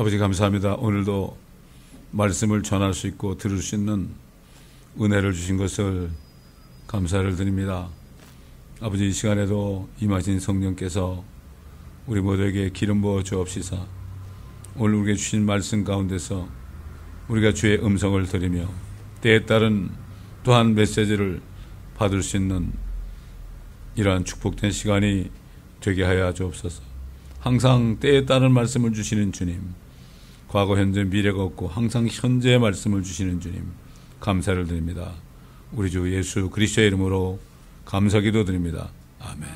아버지 감사합니다. 오늘도 말씀을 전할 수 있고 들을 수 있는 은혜를 주신 것을 감사를 드립니다. 아버지 이 시간에도 임하신 성령께서 우리 모두에게 기름 부어 주옵시사 오늘 우리에게 주신 말씀 가운데서 우리가 주의 음성을 들으며 때에 따른 또한 메시지를 받을 수 있는 이러한 축복된 시간이 되게 하여 주옵소서. 항상 때에 따른 말씀을 주시는 주님, 과거 현재 미래가 없고 항상 현재의 말씀을 주시는 주님 감사를 드립니다. 우리 주 예수 그리스도의 이름으로 감사기도 드립니다. 아멘.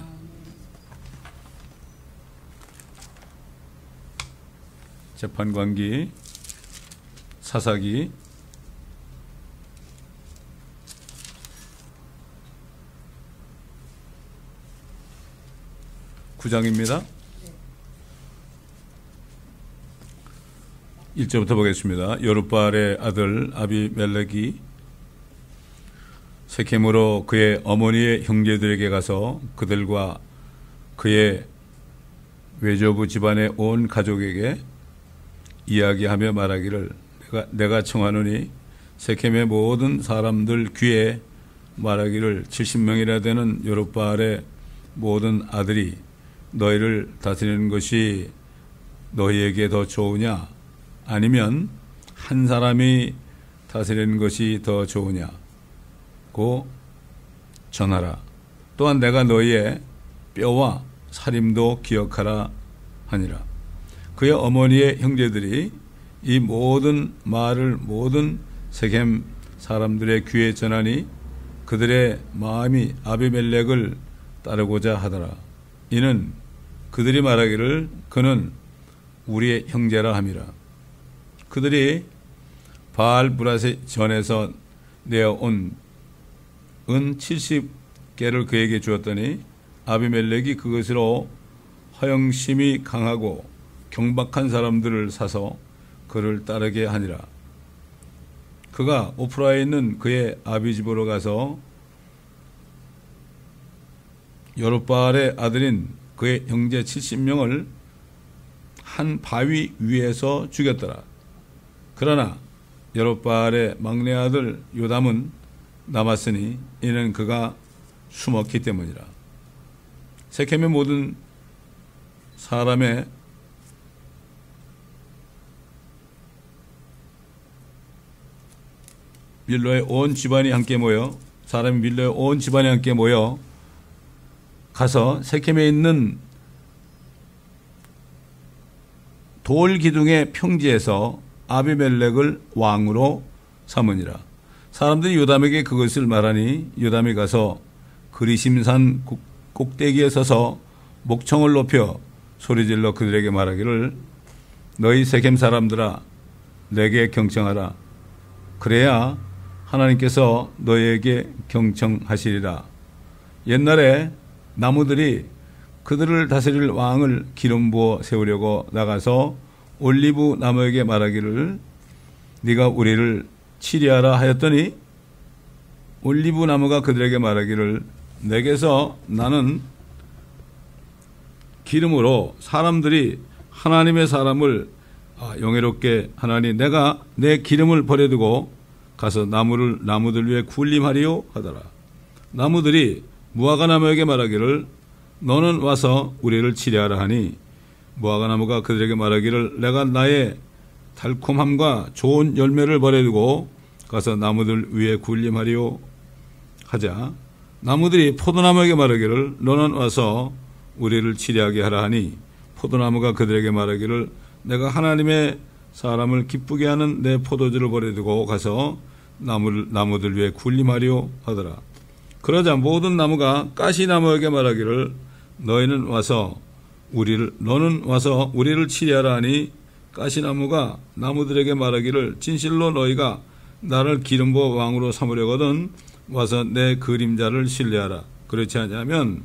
재판관기 사사기 9장입니다. 1절부터 보겠습니다. 여룻바알의 아들 아비멜렉이 세겜으로 그의 어머니의 형제들에게 가서 그들과 그의 외조부 집안의 온 가족에게 이야기하며 말하기를 내가 청하노니 세겜의 모든 사람들 귀에 말하기를 70명이나 되는 여룻바알의 모든 아들이 너희를 다스리는 것이 너희에게 더 좋으냐 아니면 한 사람이 다스리는 것이 더 좋으냐고 전하라. 또한 내가 너희의 뼈와 살림도 기억하라 하니라. 그의 어머니의 형제들이 이 모든 말을 모든 세겜 사람들의 귀에 전하니 그들의 마음이 아비멜렉을 따르고자 하더라. 이는 그들이 말하기를 그는 우리의 형제라 함이라. 그들이 바알브랏의 전에서 내어온 은 70개를 그에게 주었더니 아비멜렉이 그것으로 허영심이 강하고 경박한 사람들을 사서 그를 따르게 하니라. 그가 오프라에 있는 그의 아비 집으로 가서 여룻바알의 아들인 그의 형제 70명을 한 바위 위에서 죽였더라. 그러나 여룻바알의 막내 아들 요담은 남았으니 이는 그가 숨었기 때문이라. 세겜의 모든 사람의 밀로의 온 집안이 함께 모여 밀로의 온 집안이 함께 모여 가서 세겜에 있는 돌 기둥의 평지에서 아비멜렉을 왕으로 삼으니라. 사람들이 요담에게 그것을 말하니 요담이 가서 그리심산 꼭대기에 서서 목청을 높여 소리질러 그들에게 말하기를 너희 세겜 사람들아 내게 경청하라. 그래야 하나님께서 너희에게 경청하시리라. 옛날에 나무들이 그들을 다스릴 왕을 기름 부어 세우려고 나가서 올리브 나무에게 말하기를 네가 우리를 치리하라 하였더니 올리브 나무가 그들에게 말하기를 내게서 나는 기름으로 사람들이 하나님의 사람을 영예롭게 하나니 내가 내 기름을 버려두고 가서 나무들 위에 군림하리요 하더라. 나무들이 무화과 나무에게 말하기를 너는 와서 우리를 치리하라 하니 무화과 나무가 그들에게 말하기를 내가 나의 달콤함과 좋은 열매를 버려두고 가서 나무들 위에 군림하리요 하자 나무들이 포도나무에게 말하기를 너는 와서 우리를 치리하게 하라 하니 포도나무가 그들에게 말하기를 내가 하나님의 사람을 기쁘게 하는 내 포도주를 버려두고 가서 나무들 위에 군림하리요 하더라. 그러자 모든 나무가 가시나무에게 말하기를 너는 와서 우리를 치리하라 하니 가시나무가 나무들에게 말하기를 진실로 너희가 나를 기름 부어 왕으로 삼으려거든 와서 내 그림자를 신뢰하라. 그렇지 않으면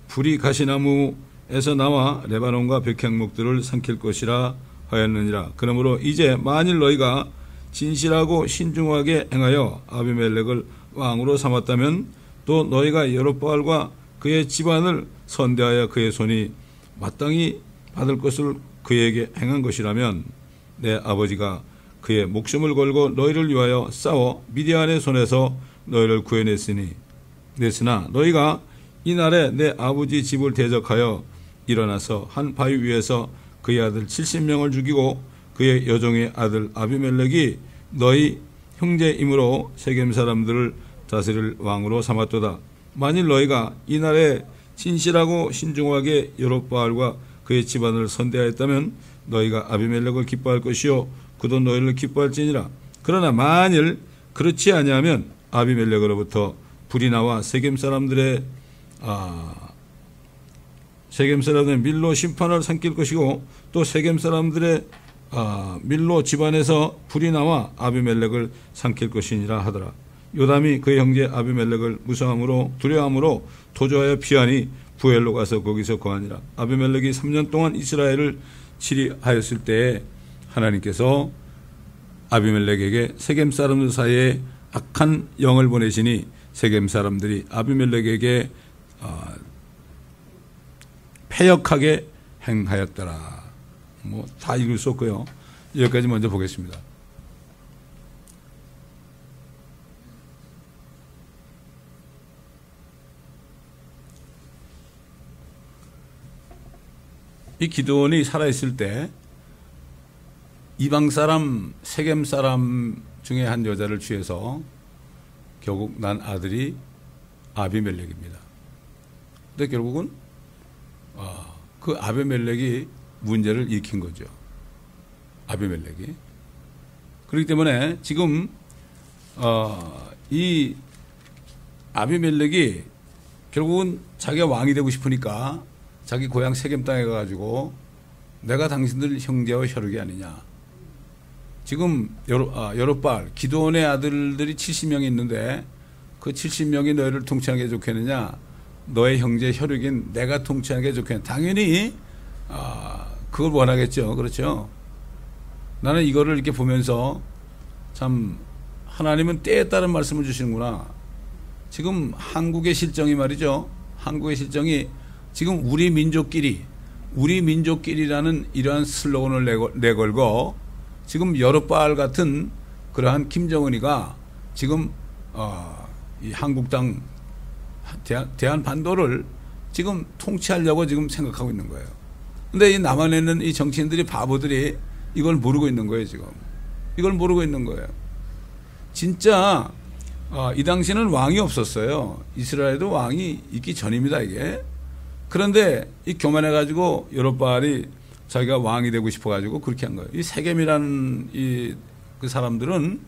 불이 가시나무에서 나와 레바논과 백향목들을 삼킬 것이라 하였느니라. 그러므로 이제 만일 너희가 진실하고 신중하게 행하여 아비멜렉을 왕으로 삼았다면 또 너희가 여룻바알과 그의 집안을 선대하여 그의 손이 마땅히 받을 것을 그에게 행한 것이라면 내 아버지가 그의 목숨을 걸고 너희를 위하여 싸워 미디안의 손에서 너희를 구해냈으나 너희가 이날에 내 아버지 집을 대적하여 일어나서 한 바위 위에서 그의 아들 70명을 죽이고 그의 여종의 아들 아비멜렉이 너희 형제이므로 세겜 사람들을 다스릴 왕으로 삼았도다. 만일 너희가 이날에 진실하고 신중하게 여롯바알과 그의 집안을 선대하였다면 너희가 아비멜렉을 기뻐할 것이요 그도 너희를 기뻐할지니라. 그러나 만일 그렇지 아니하면 아비멜렉으로부터 불이 나와 세겜 사람들의 밀로 심판을 삼킬 것이고 또 세겜 사람들의 밀로 집안에서 불이 나와 아비멜렉을 삼킬 것이니라 하더라. 요담이 그의 형제 아비멜렉을 무서워함으로 두려워함으로 도주하여 피하니 부엘로 가서 거기서 거하니라. 아비멜렉이 3년 동안 이스라엘을 치리하였을 때에 하나님께서 아비멜렉에게 세겜 사람들 사이에 악한 영을 보내시니 세겜 사람들이 아비멜렉에게 패역하게 행하였더라. 뭐 다 읽을 수 없고요. 여기까지 먼저 보겠습니다. 이 기드온이 살아있을 때 이방 사람 세겜 사람 중에 한 여자를 취해서 결국 난 아들이 아비멜렉입니다. 근데 결국은 그 아비멜렉이 문제를 일으킨 거죠. 아비멜렉이. 그렇기 때문에 지금 이 아비멜렉이 결국은 자기가 왕이 되고 싶으니까 자기 고향 세겜 땅에 가가지고 내가 당신들 형제와 혈육이 아니냐. 지금 여롯바알 기드온의 아들들이 70명이 있는데 그 70명이 너희를 통치하는 게 좋겠느냐, 너의 형제 혈육인 내가 통치하는 게 좋겠느냐. 당연히 그걸 원하겠죠. 그렇죠. 나는 이거를 이렇게 보면서 참 하나님은 때에 따른 말씀을 주시는구나. 지금 한국의 실정이 말이죠. 한국의 실정이 지금 우리 민족끼리라는 이러한 슬로건을 내걸고 지금 여롯바알 같은 그러한 김정은이가 지금 이 한국 땅 대한반도를 지금 통치하려고 지금 생각하고 있는 거예요. 근데 이 남한에 있는 이 정치인들이 바보들이 이걸 모르고 있는 거예요. 지금 이걸 모르고 있는 거예요. 진짜 이 당시에는 왕이 없었어요. 이스라엘도 왕이 있기 전입니다. 이게. 그런데 이 교만해가지고 여롯바알이 자기가 왕이 되고 싶어가지고 그렇게 한 거예요. 이 세겜이라는 그 사람들은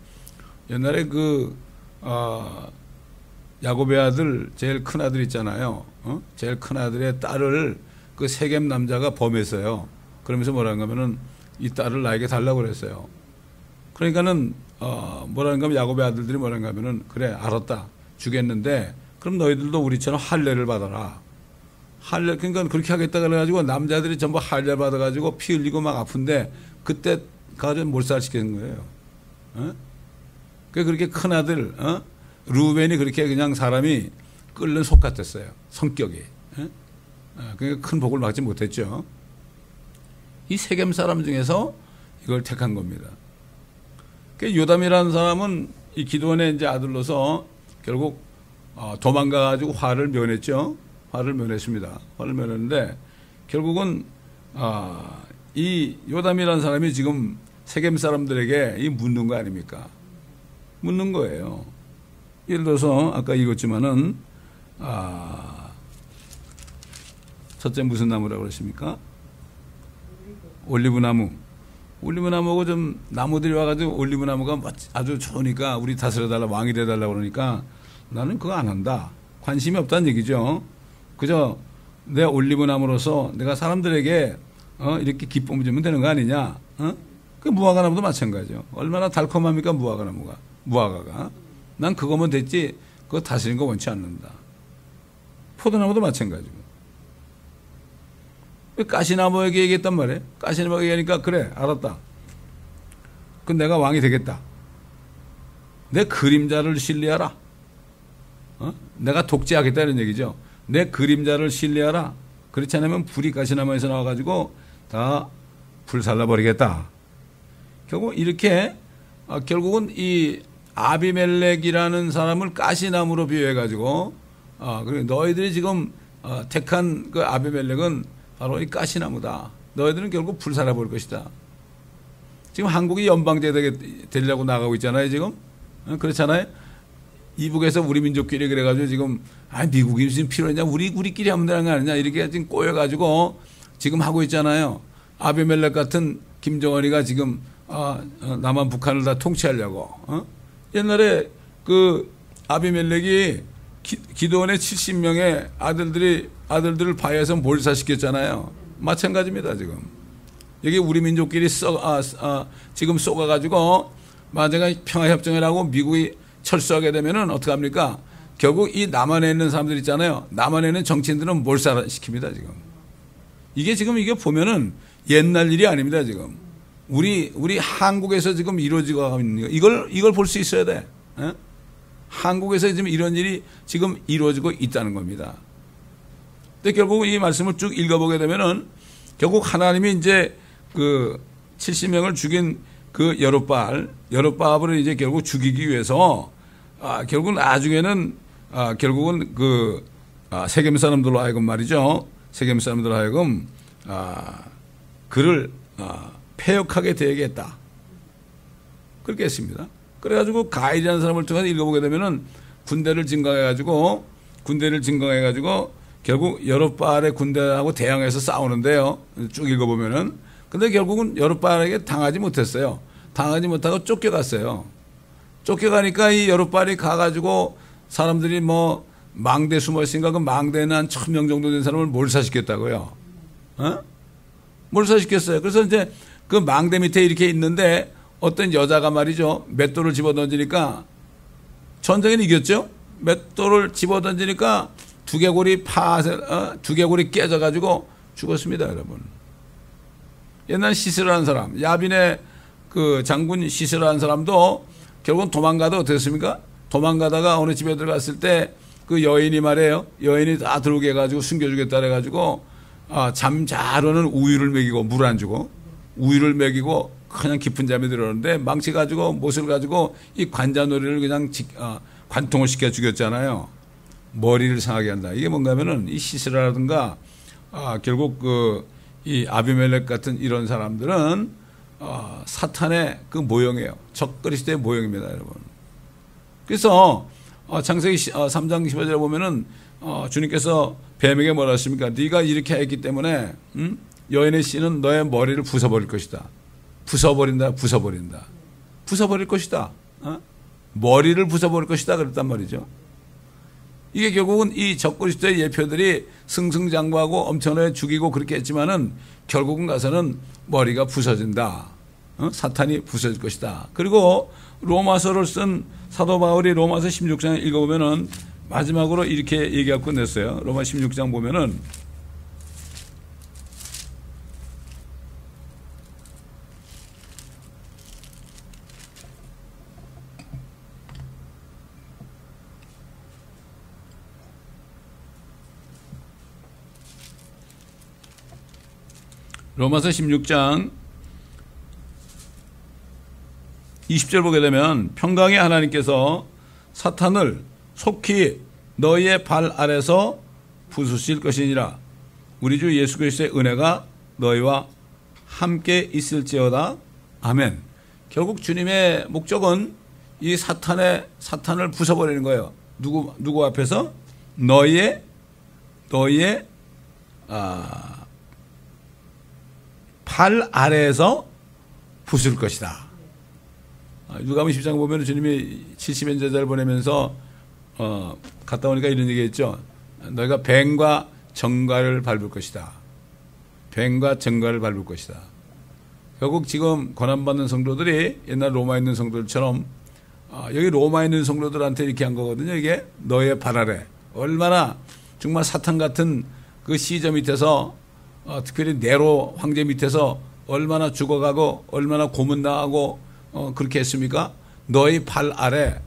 옛날에 야곱의 아들 제일 큰 아들 있잖아요. 제일 큰 아들의 딸을 그 세겜 남자가 범했어요. 그러면서 뭐라는 거면은 이 딸을 나에게 달라고 그랬어요. 그러니까는 뭐라는 거면 야곱의 아들들이 뭐라는 거면은 그래 알았다 주겠는데 그럼 너희들도 우리처럼 할례를 받아라. 할례, 그러니까 그렇게 하겠다 그래가지고 남자들이 전부 할례 받아가지고 피 흘리고 막 아픈데 그때 가서 몰살시키는 거예요. 그렇게 큰 아들, 루벤이 그렇게 그냥 사람이 끓는 속 같았어요. 성격이. 그러니까 큰 복을 받지 못했죠. 이 세겜 사람 중에서 이걸 택한 겁니다. 요담이라는 사람은 이 기드온의 이제 아들로서 결국 도망가가지고 화를 면했죠. 화를 면했습니다. 화를 면했는데 결국은 이 요담이라는 사람이 지금 세겜 사람들에게 이 묻는 거 아닙니까? 묻는 거예요. 예를 들어서 아까 읽었지만은 첫째 무슨 나무라고 그러십니까? 올리브나무. 올리브나무고 좀 나무들이 와가지고 올리브나무가 아주 좋으니까 우리 다스려달라 왕이 돼달라고 그러니까 나는 그거 안 한다. 관심이 없다는 얘기죠. 그저 내 올리브나무로서 내가 사람들에게 이렇게 기쁨을 주면 되는 거 아니냐. 그 무화과나무도 마찬가지죠. 얼마나 달콤합니까 무화과가. 난 그거면 됐지 그거 다스리는 거 원치 않는다. 포도나무도 마찬가지고. 가시나무에게 얘기했단 말이에요. 가시나무에게 얘기하니까 그래 알았다. 그럼 내가 왕이 되겠다. 내 그림자를 신뢰하라. 내가 독재하겠다 이런 얘기죠. 내 그림자를 신뢰하라. 그렇지 않으면 불이 가시나무에서 나와가지고 다 불살라버리겠다. 결국 이렇게 결국은 이 아비멜렉이라는 사람을 가시나무로 비유해 가지고 그리고 너희들이 지금 택한 그 아비멜렉은 바로 이 가시나무다. 너희들은 결국 불살아 볼 것이다. 지금 한국이 연방제 되려고 나가고 있잖아요, 지금. 그렇잖아요. 이북에서 우리 민족끼리 그래가지고 지금 미국이 무슨 필요했냐, 우리끼리 하면 되는 거 아니냐, 이렇게 지금 꼬여가지고 지금 하고 있잖아요. 아비멜렉 같은 김정은이가 지금 남한 북한을 다 통치하려고. 옛날에 그 아비멜렉이 기드온의 70명의 아들들을 바위에서 몰살시켰잖아요. 마찬가지입니다, 지금. 여기 우리 민족끼리 지금 쏘가가지고 만약에 평화협정을 하고 미국이 철수하게 되면은 어떡합니까? 결국 이 남한에 있는 사람들 있잖아요. 남한에 있는 정치인들은 몰살시킵니다, 지금. 이게 지금 이게 보면은 옛날 일이 아닙니다, 지금. 우리 한국에서 지금 이루어지고 있는 거. 이걸 볼 수 있어야 돼. 에? 한국에서 지금 이런 일이 지금 이루어지고 있다는 겁니다. 근데 결국 이 말씀을 쭉 읽어보게 되면은 결국 하나님이 이제 그 70명을 죽인 그 여롯바알을 이제 결국 죽이기 위해서 결국 나중에는 결국은 그 세겜 사람들로 하여금 말이죠. 세겜 사람들로 하여금 그를 폐역하게 되겠다. 그렇게 했습니다. 그래가지고 가일이라는 사람을 통해서 읽어보게 되면은 군대를 증강해가지고 결국 여롯바알의 군대하고 대항해서 싸우는데요. 쭉 읽어보면은. 근데 결국은 여롯바알에게 당하지 못했어요. 당하지 못하고 쫓겨갔어요. 쫓겨가니까 이 여롯바알이 가가지고 사람들이 뭐 망대 숨어 있으니까 그 망대에는 한 1000명 정도 된 사람을 몰살시켰다고요. 몰살시켰어요. 그래서 이제 그 망대 밑에 이렇게 있는데 어떤 여자가 말이죠. 맷돌을 집어던지니까 전쟁에는 이겼죠. 맷돌을 집어던지니까 두개골이 깨져가지고 죽었습니다, 여러분. 옛날 시스라는 사람, 야빈의 그 장군 시스라는 사람도 결국은 도망가다 어땠습니까? 도망가다가 어느 집에 들어갔을 때 그 여인이 말해요. 여인이 다 들어오게 해가지고 숨겨주겠다 해가지고 잠 잘 오는 우유를 먹이고 물 안 주고 우유를 먹이고 그냥 깊은 잠에 들었는데 망치 가지고 못을 가지고 이 관자놀이를 그냥 관통을 시켜 죽였잖아요. 머리를 상하게 한다. 이게 뭔가 하면은 이 시스라라든가 결국 이 아비멜렉 같은 이런 사람들은 사탄의 그 모형이에요. 적그리스도의 모형입니다, 여러분. 그래서 창세기 3장 15절에 보면은 주님께서 뱀에게 뭐라 하십니까? 네가 이렇게 했기 때문에 여인의 씨는 너의 머리를 부숴버릴 것이다. 부숴버릴 것이다. 머리를 부숴버릴 것이다. 그랬단 말이죠. 이게 결국은 이 적그리스도의 예표들이 승승장구하고 엄청나게 죽이고 그렇게 했지만은 결국은 가서는 머리가 부서진다. 사탄이 부서질 것이다. 그리고 로마서를 쓴 사도 바울이 로마서 16장 읽어보면은 마지막으로 이렇게 얘기하고 끝냈어요. 로마 16장 보면은 로마서 16장 20절 보게 되면 평강의 하나님께서 사탄을 속히 너희의 발 아래서 부수실 것이니라. 우리 주 예수 그리스도의 은혜가 너희와 함께 있을지어다. 아멘. 결국 주님의 목적은 이 사탄을 부숴버리는 거예요. 누구 앞에서? 너희의 발 아래에서 부술 것이다. 누가복음 10장 보면 주님이 70인 제자를 보내면서 갔다 오니까 이런 얘기했죠. 너희가 뱀과 정갈을 밟을 것이다. 뱀과 정갈을 밟을 것이다. 결국 지금 고난받는 성도들이 옛날 로마에 있는 성도들처럼 여기 로마에 있는 성도들한테 이렇게 한 거거든요. 이게 너의 발 아래. 얼마나 정말 사탄 같은 그 시저 밑에서 특별히 네로 황제 밑에서 얼마나 죽어가고 얼마나 고문당하고 그렇게 했습니까? 너희 발 아래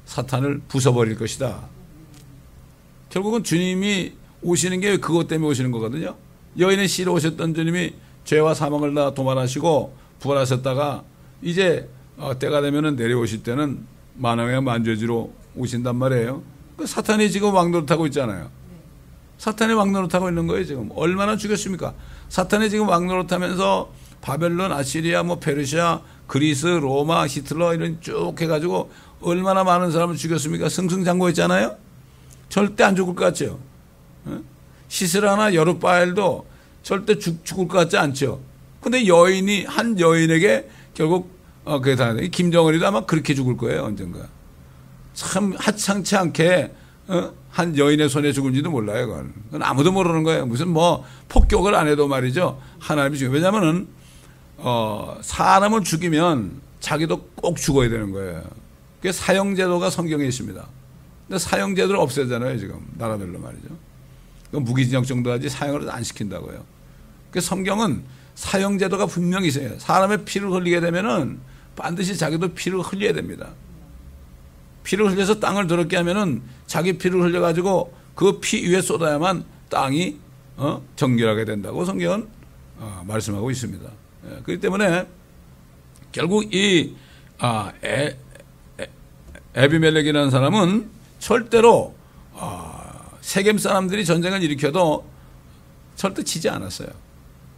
사탄을 부숴버릴 것이다. 결국은 주님이 오시는 게 그것 때문에 오시는 거거든요. 여인의 씨로 오셨던 주님이 죄와 사망을 다 도말하시고 부활하셨다가 이제 때가 되면은 내려오실 때는 만왕의 만죄지로 오신단 말이에요. 그 사탄이 지금 왕노릇하고 있잖아요. 사탄이 왕노릇하고 있는 거예요. 지금 얼마나 죽였습니까? 사탄이 지금 왕노릇하면서 바벨론, 아시리아, 뭐 페르시아, 그리스, 로마, 히틀러 이런 쭉 해가지고 얼마나 많은 사람을 죽였습니까? 승승장구했잖아요. 절대 안 죽을 것 같죠. 시스라나 여룻바엘도 절대 죽을 것 같지 않죠. 근데 한 여인에게 결국 그게 다 김정은이도 아마 그렇게 죽을 거예요. 언젠가. 참 하찮지 않게 한 여인의 손에 죽은지도 몰라요. 그건 아무도 모르는 거예요. 무슨 뭐 폭격을 안 해도 말이죠. 하나님이 죽여요. 왜냐하면은 사람을 죽이면 자기도 꼭 죽어야 되는 거예요. 그게 사형제도가 성경에 있습니다. 근데 사형제도를 없애잖아요. 지금 나라별로 말이죠. 무기징역 정도 하지 사형을 안 시킨다고요. 그 성경은 사형제도가 분명히 있어요. 사람의 피를 흘리게 되면은 반드시 자기도 피를 흘려야 됩니다. 피를 흘려서 땅을 더럽게 하면은 자기 피를 흘려가지고 그 피 위에 쏟아야만 땅이 정결하게 된다고 성경은 말씀하고 있습니다. 그렇기 때문에 결국 이 에비멜렉이라는 사람은 절대로 세겜 사람들이 전쟁을 일으켜도 절대 지지 않았어요.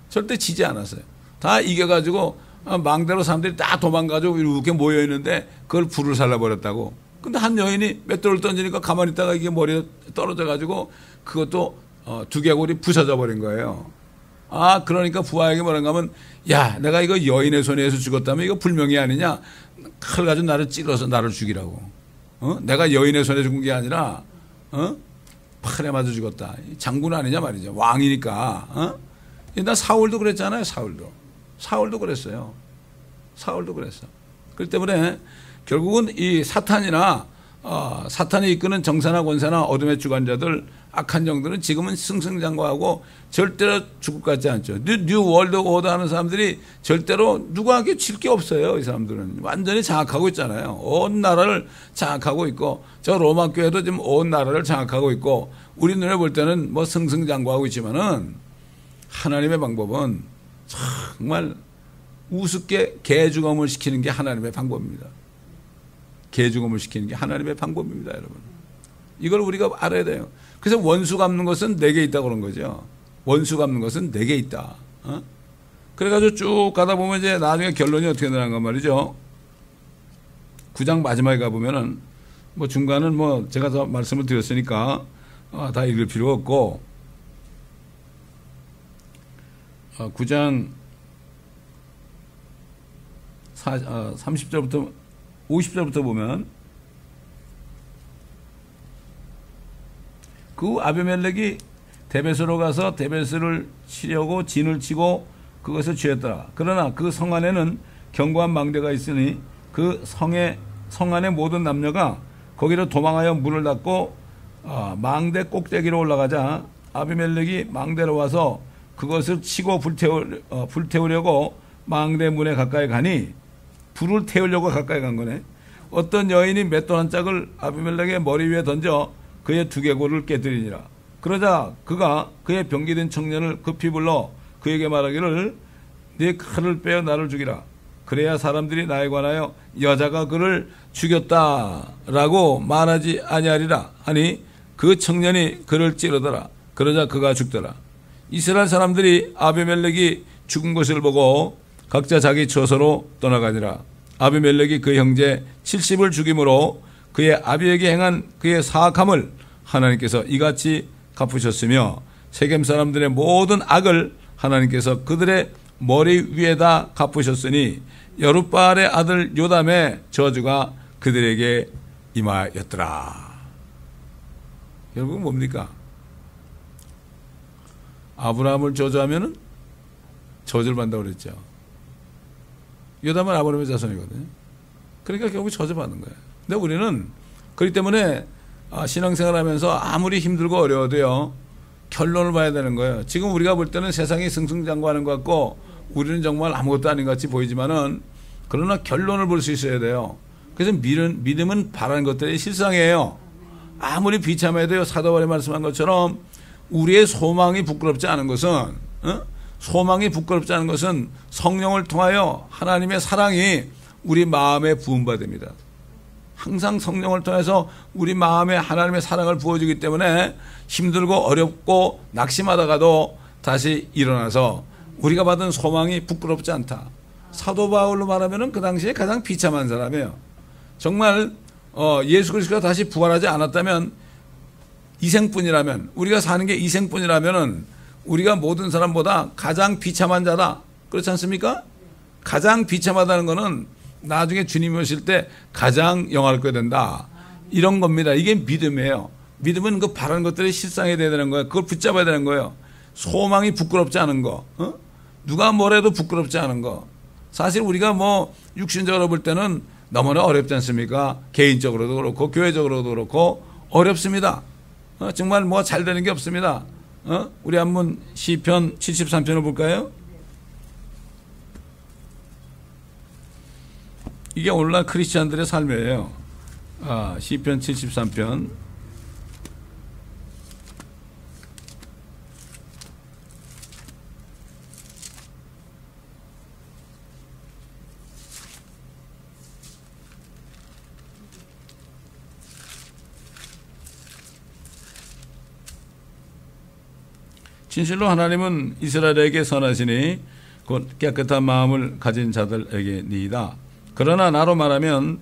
절대 지지 않았어요. 다 이겨가지고 망대로 사람들이 다 도망가지고 이렇게 모여있는데 그걸 불을 살라버렸다고. 근데 한 여인이 맷돌을 던지니까 가만히 있다가 이게 머리에 떨어져가지고 그것도 두개골이 부서져 버린 거예요. 그러니까 부하에게 뭐라고 하면, 야, 내가 이거 여인의 손에 의해서 죽었다면 이거 불명예 아니냐? 칼 가지고 나를 찔러서 나를 죽이라고. 내가 여인의 손에 죽은 게 아니라, 팔에 맞아 죽었다. 장군 아니냐 말이죠. 왕이니까. 나 사울도 그랬잖아요. 사울도 그랬어요. 사울도 그랬어. 그렇기 때문에 결국은 이 사탄이나 사탄이 이끄는 정사나 권사나 어둠의 주관자들, 악한 영들은 지금은 승승장구하고 절대로 죽을 것 같지 않죠. 뉴 월드 오더 하는 사람들이 절대로 누구에게 질 게 없어요. 이 사람들은 완전히 장악하고 있잖아요. 온 나라를 장악하고 있고, 저 로마 교회도 지금 온 나라를 장악하고 있고, 우리 눈에 볼 때는 뭐 승승장구하고 있지만은 하나님의 방법은 정말 우습게 개죽음을 시키는 게 하나님의 방법입니다. 개죽음을 시키는 게 하나님의 방법입니다, 여러분. 이걸 우리가 알아야 돼요. 그래서 원수 갚는 것은 내게 있다 그런 거죠. 원수 갚는 것은 내게 있다. 그래가지고 쭉 가다 보면 이제 나중에 결론이 어떻게 되는가 말이죠. 9장 마지막에 가보면은 뭐 중간은 뭐 제가 다 말씀을 드렸으니까 다 읽을 필요가 없고, 9장 30절부터 50절부터 보면, 그 아비멜렉이 데베스로 가서 데베스를 치려고 진을 치고 그것을 취했더라. 그러나 그 성 안에는 견고한 망대가 있으니 그 성 안의 모든 남녀가 거기로 도망하여 문을 닫고 망대 꼭대기로 올라가자 아비멜렉이 망대로 와서 그것을 치고 불태우려고 망대 문에 가까이 가니, 불을 태우려고 가까이 간 거네. 어떤 여인이 맷돌 한 짝을 아비멜렉의 머리 위에 던져 그의 두개골을 깨뜨리니라. 그러자 그가 그의 병기된 청년을 급히 불러 그에게 말하기를, 네 칼을 빼어 나를 죽이라. 그래야 사람들이 나에 관하여 여자가 그를 죽였다라고 말하지 아니하리라 하니, 그 청년이 그를 찌르더라. 그러자 그가 죽더라. 이스라엘 사람들이 아비멜렉이 죽은 것을 보고 각자 자기 처소로 떠나가니라. 아비멜렉이 그 형제 70을 죽임으로 그의 아비에게 행한 그의 사악함을 하나님께서 이같이 갚으셨으며, 세겜 사람들의 모든 악을 하나님께서 그들의 머리 위에다 갚으셨으니 여룻바알의 아들 요담의 저주가 그들에게 임하였더라. 결국은 뭡니까? 아브라함을 저주하면은 저주를 받는다고 그랬죠. 요담은 아브라함의 자손이거든요. 그러니까 결국 저주받는 거예요. 근데 우리는 그렇기 때문에 신앙생활 하면서 아무리 힘들고 어려워도요, 결론을 봐야 되는 거예요. 지금 우리가 볼 때는 세상이 승승장구하는 것 같고 우리는 정말 아무것도 아닌 것 같이 보이지만은, 그러나 결론을 볼 수 있어야 돼요. 그래서 믿음은 바라는 것들이 실상이에요. 아무리 비참해도요, 사도 바울이 말씀한 것처럼 우리의 소망이 부끄럽지 않은 것은 소망이 부끄럽지 않은 것은 성령을 통하여 하나님의 사랑이 우리 마음에 부음받습니다. 항상 성령을 통해서 우리 마음에 하나님의 사랑을 부어주기 때문에 힘들고 어렵고 낙심하다가도 다시 일어나서 우리가 받은 소망이 부끄럽지 않다. 사도 바울로 말하면 그 당시에 가장 비참한 사람이에요. 정말 예수 그리스도가 다시 부활하지 않았다면, 이생뿐이라면, 우리가 사는 게 이생뿐이라면 우리가 모든 사람보다 가장 비참한 자다. 그렇지 않습니까? 가장 비참하다는 것은 나중에 주님이 오실 때 가장 영화롭게 된다. 이런 겁니다. 이게 믿음이에요. 믿음은 그 바라는 것들이 실상이 돼야 되는 거예요. 그걸 붙잡아야 되는 거예요. 소망이 부끄럽지 않은 거. 누가 뭐래도 부끄럽지 않은 거. 사실 우리가 뭐 육신적으로 볼 때는 너무나 어렵지 않습니까? 개인적으로도 그렇고 교회적으로도 그렇고 어렵습니다. 정말 뭐 잘 되는 게 없습니다. 우리 한번 시편 73편을 볼까요? 이게 오늘날 크리스찬들의 삶이에요. 시편 73편. 진실로 하나님은 이스라엘에게 선하시니 곧 깨끗한 마음을 가진 자들에게 니이다. 그러나 나로 말하면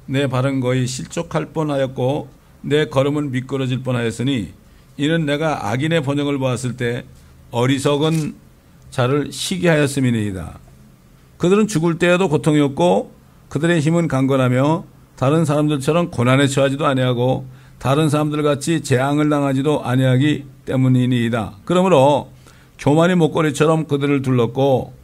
내 발은 거의 실족할 뻔하였고 내 걸음은 미끄러질 뻔하였으니 이는 내가 악인의 번영을 보았을 때 어리석은 자를 시기하였음이니이다. 그들은 죽을 때에도 고통이 없고 그들의 힘은 강건하며 다른 사람들처럼 고난에 처하지도 아니하고 다른 사람들 같이 재앙을 당하지도 아니하기 때문이니이다. 그러므로 교만이 목걸이처럼 그들을 둘렀고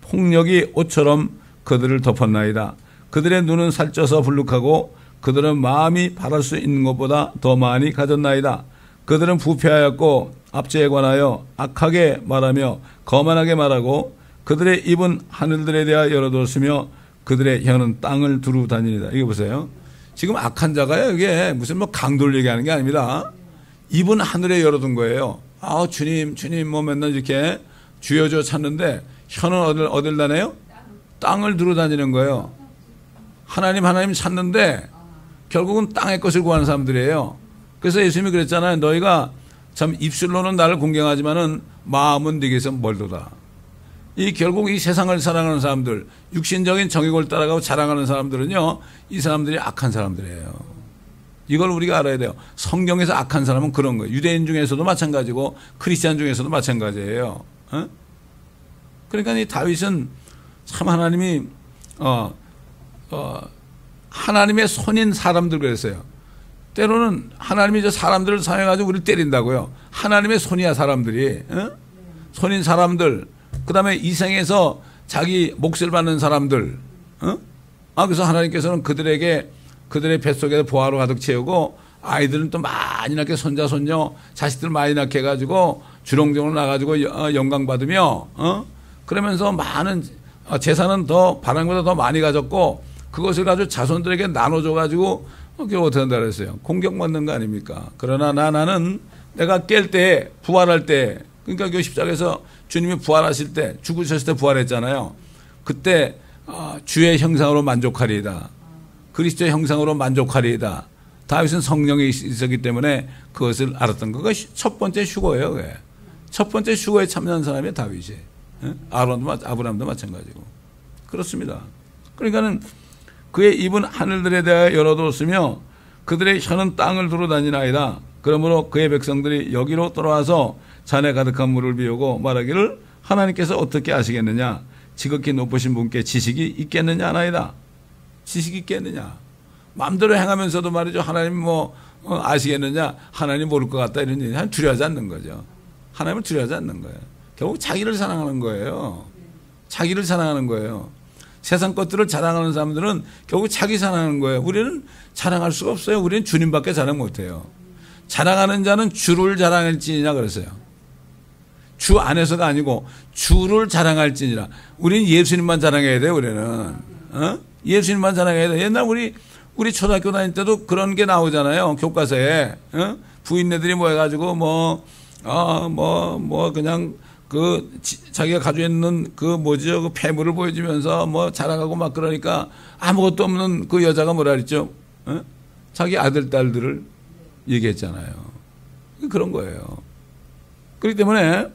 폭력이 옷처럼 그들을 덮었나이다. 그들의 눈은 살쪄서 불룩하고 그들은 마음이 바랄 수 있는 것보다 더 많이 가졌나이다. 그들은 부패하였고 압제에 관하여 악하게 말하며 거만하게 말하고 그들의 입은 하늘들에 대하여 열어두었으며 그들의 혀는 땅을 두루 다니니다. 이거 보세요. 지금 악한 자가요, 이게 무슨 뭐 강도를 얘기하는 게 아닙니다. 입은 하늘에 열어둔 거예요. 주님, 뭐 맨날 이렇게 주여 찾는데 혀는 어딜 다녀요? 땅을 두루 다니는 거예요. 하나님 찾는데 결국은 땅의 것을 구하는 사람들이에요. 그래서 예수님이 그랬잖아요. 너희가 참 입술로는 나를 공경하지만은 마음은 네게서 멀도다. 결국 이 세상을 사랑하는 사람들, 육신적인 정욕을 따라가고 자랑하는 사람들은요, 이 사람들이 악한 사람들이에요. 이걸 우리가 알아야 돼요. 성경에서 악한 사람은 그런 거예요. 유대인 중에서도 마찬가지고 크리스찬 중에서도 마찬가지예요. 그러니까 이 다윗은 참 하나님이 하나님의 손인 사람들 그랬어요. 때로는 하나님이 저 사람들을 사용해가지고 우리를 때린다고요. 하나님의 손이야 사람들이. 손인 사람들. 그 다음에 이 생에서 자기 몫을 받는 사람들. 그래서 하나님께서는 그들의 뱃속에서 보화로 가득 채우고 아이들은 또 많이 낳게 손자 손녀 자식들 많이 낳게 해가지고 주렁주렁 나가지고 영광 받으며 그러면서 많은 재산은 더 바람보다 더 많이 가졌고 그것을 가지고 자손들에게 나눠줘가지고 결국 어떻게 한다 그랬어요. 공격받는 거 아닙니까? 그러나 나는 내가 깰 때 부활할 때 그러니까 그 십자가에서 주님이 부활하실 때 죽으셨을 때 부활했잖아요. 그때 주의 형상으로 만족하리이다. 그리스도의 형상으로 만족하리이다. 다윗은 성령이 있었기 때문에 그것을 알았던 거. 그게 첫 번째 휴거예요. 그게. 첫 번째 휴거에 참여한 사람이 다윗이. 아브라함도 마찬가지고. 그렇습니다. 그러니까는 그의 입은 하늘들에 대하여 열어두었으며 그들의 혀는 땅을 두루 다니나이다. 그러므로 그의 백성들이 여기로 돌아와서 잔에 가득한 물을 비우고 말하기를 하나님께서 어떻게 아시겠느냐? 지극히 높으신 분께 지식이 있겠느냐? 아나이다. 지식이 있겠느냐? 마음대로 행하면서도 말이죠. 하나님 아시겠느냐? 하나님 모를 것 같다. 이런 얘기. 두려워하지 않는 거죠. 하나님을 두려워하지 않는 거예요. 결국 자기를 사랑하는 거예요. 자기를 사랑하는 거예요. 세상 것들을 자랑하는 사람들은 결국 자기 사랑하는 거예요. 우리는 자랑할 수가 없어요. 우리는 주님밖에 자랑 못해요. 자랑하는 자는 주를 자랑할지니라 그랬어요. 주 안에서가 아니고 주를 자랑할지니라. 우리는 예수님만 자랑해야 돼요. 우리는 예수님만 자랑해야 돼. 옛날 우리 초등학교 다닐 때도 그런 게 나오잖아요. 교과서에 부인네들이 모여가지고 그냥 자기가 가지고 있는 그 폐물을 보여주면서 뭐 자랑하고 막 그러니까 아무것도 없는 그 여자가 뭐라 그랬죠? 자기 아들, 딸들을 얘기했잖아요. 그런 거예요. 그렇기 때문에,